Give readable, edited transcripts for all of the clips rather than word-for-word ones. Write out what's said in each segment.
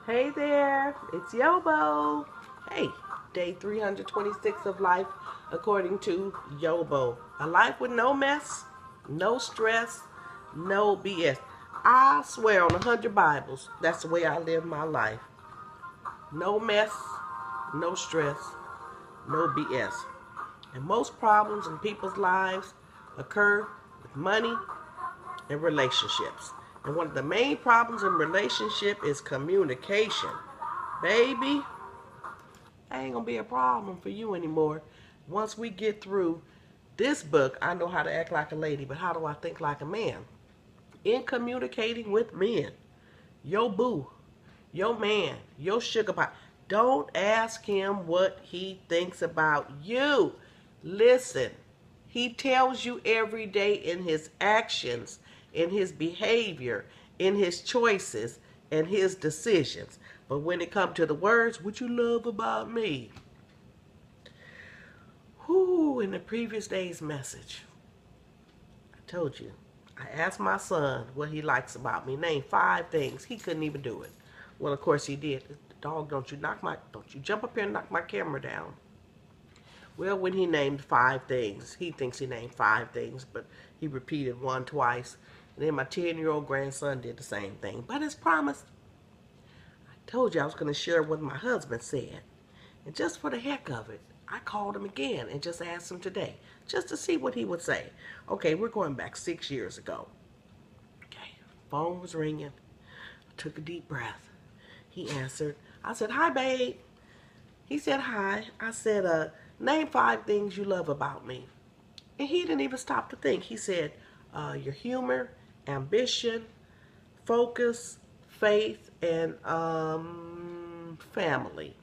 Hey there, it's YoBo. Hey, day 326 of life according to YoBo. A life with no mess, no stress, no BS. I swear on 100 Bibles, that's the way I live my life. No mess, no stress, no BS. And most problems in people's lives occur with money and relationships. And one of the main problems in relationship is communication. Baby, that ain't gonna be a problem for you anymore. Once we get through this book, I know how to act like a lady, but how do I think like a man? In communicating with men, yo boo, yo man, yo sugar pie, don't ask him what he thinks about you. Listen, he tells you every day in his actions, in his behavior, in his choices, and his decisions. But when it comes to the words, what you love about me? Whoo, in the previous day's message, I told you, I asked my son what he likes about me. Name 5 things. He couldn't even do it. Well, of course he did. Dog, don't you jump up here and knock my camera down. Well, when he named 5 things, he thinks he named 5 things, but he repeated one twice. And then my 10-year-old grandson did the same thing. But as promised, I told you I was going to share what my husband said. And just for the heck of it, I called him again and just asked him today, just to see what he would say. Okay, we're going back 6 years ago. Okay, phone was ringing. I took a deep breath. He answered. I said, hi, babe. He said, hi. I said, name 5 things you love about me. And he didn't even stop to think. He said, your humor, ambition, focus, faith, and family.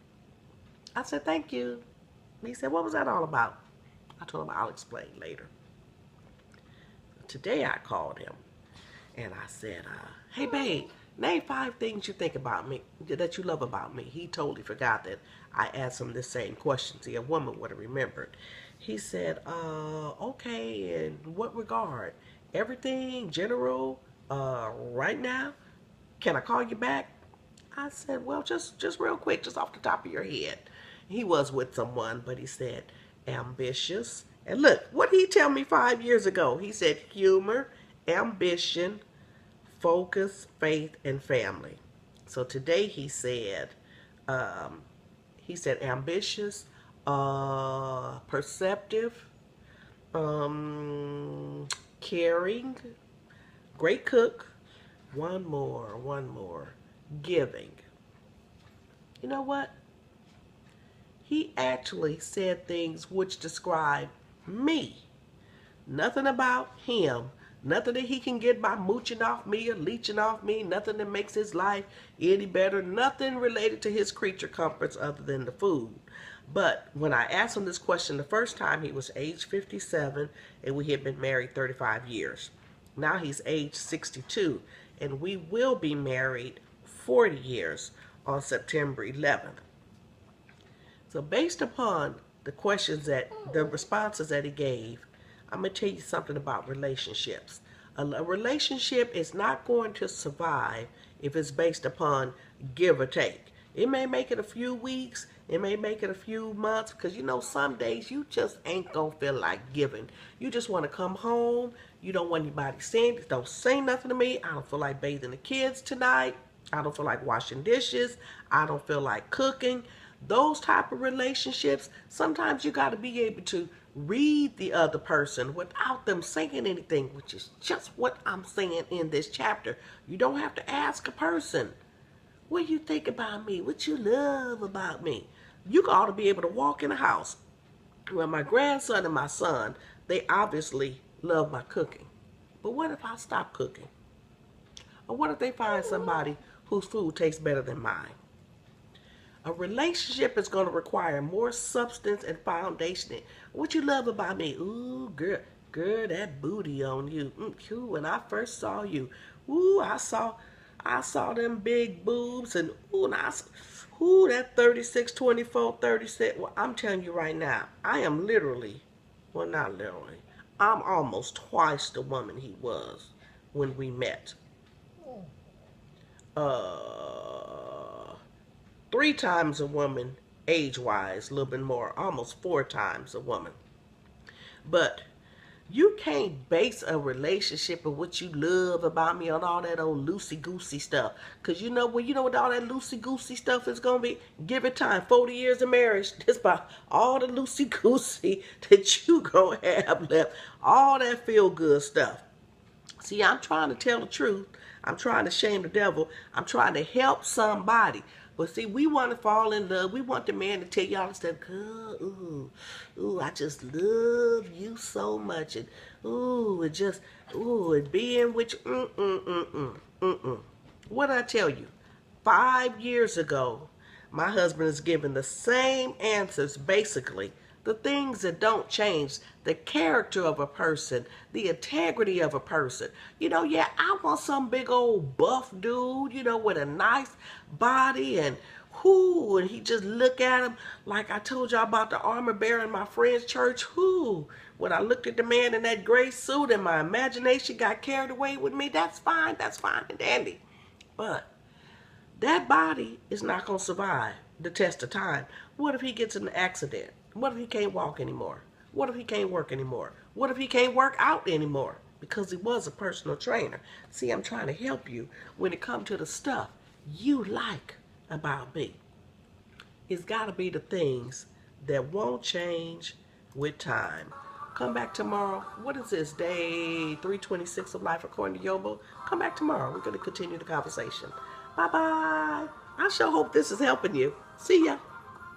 I said, thank you. He said, what was that all about? I told him I'll explain later. Today I called him and I said, hey babe, name 5 things you think about me, that you love about me. He totally forgot that I asked him the same question. See, a woman would have remembered. He said, okay, in what regard? Everything, general, right now? Can I call you back? I said, well, just real quick, just off the top of your head. He was with someone, but he said, ambitious. And look, what did he tell me 5 years ago? He said, humor, ambition, focus, faith, and family. So today he said ambitious, perceptive, caring, great cook, one more, giving. You know what? He actually said things which describe me. Nothing about him. Nothing that he can get by mooching off me or leeching off me. Nothing that makes his life any better. Nothing related to his creature comforts other than the food. But when I asked him this question the first time, he was age 57 and we had been married 35 years. Now he's age 62 and we will be married 40 years on September 11th. So based upon the responses that he gave, I'm going to tell you something about relationships. A relationship is not going to survive if it's based upon give or take. It may make it a few weeks, it may make it a few months, because you know some days you just ain't going to feel like giving. You just want to come home, you don't want anybody saying, don't say nothing to me, I don't feel like bathing the kids tonight, I don't feel like washing dishes, I don't feel like cooking. Those type of relationships, sometimes you got to be able to read the other person without them saying anything, which is just what I'm saying in this chapter. You don't have to ask a person, what do you think about me? What you love about me? You ought to be able to walk in the house. Well, my grandson and my son, they obviously love my cooking. But what if I stop cooking? Or what if they find somebody whose food tastes better than mine? A relationship is going to require more substance and foundation. What you love about me? Ooh, girl, that booty on you. When I first saw you, ooh, I saw them big boobs, and that 36, 24, 36. Well, I'm telling you right now, I am literally, well, not literally, I'm almost twice the woman he was when we met. 3 times a woman age-wise, a little bit more, almost 4 times a woman. But you can't base a relationship of what you love about me on all that old loosey-goosey stuff. Because you know what all that loosey-goosey stuff is going to be? Give it time. 40 years of marriage. Just about all the loosey-goosey that you going to have left. All that feel-good stuff. See, I'm trying to tell the truth. I'm trying to shame the devil. I'm trying to help somebody. But see, we want to fall in love. We want the man to tell y'all stuff. Ooh, I just love you so much. And and being with you. What did I tell you? 5 years ago, my husband is giving the same answers, basically. The things that don't change, the character of a person, the integrity of a person. Yeah, I want some big old buff dude, with a nice body and he just look at him like I told y'all about the armor bearer in my friend's church. When I looked at the man in that gray suit and my imagination got carried away with me, that's fine and dandy. But that body is not going to survive the test of time. What if he gets in an accident? What if he can't walk anymore? What if he can't work anymore? What if he can't work out anymore? Because he was a personal trainer. See, I'm trying to help you when it comes to the stuff you like about me. It's got to be the things that won't change with time. Come back tomorrow. What is this? Day 326 of Life According to YoBo. Come back tomorrow. We're going to continue the conversation. Bye-bye. I sure hope this is helping you. See ya.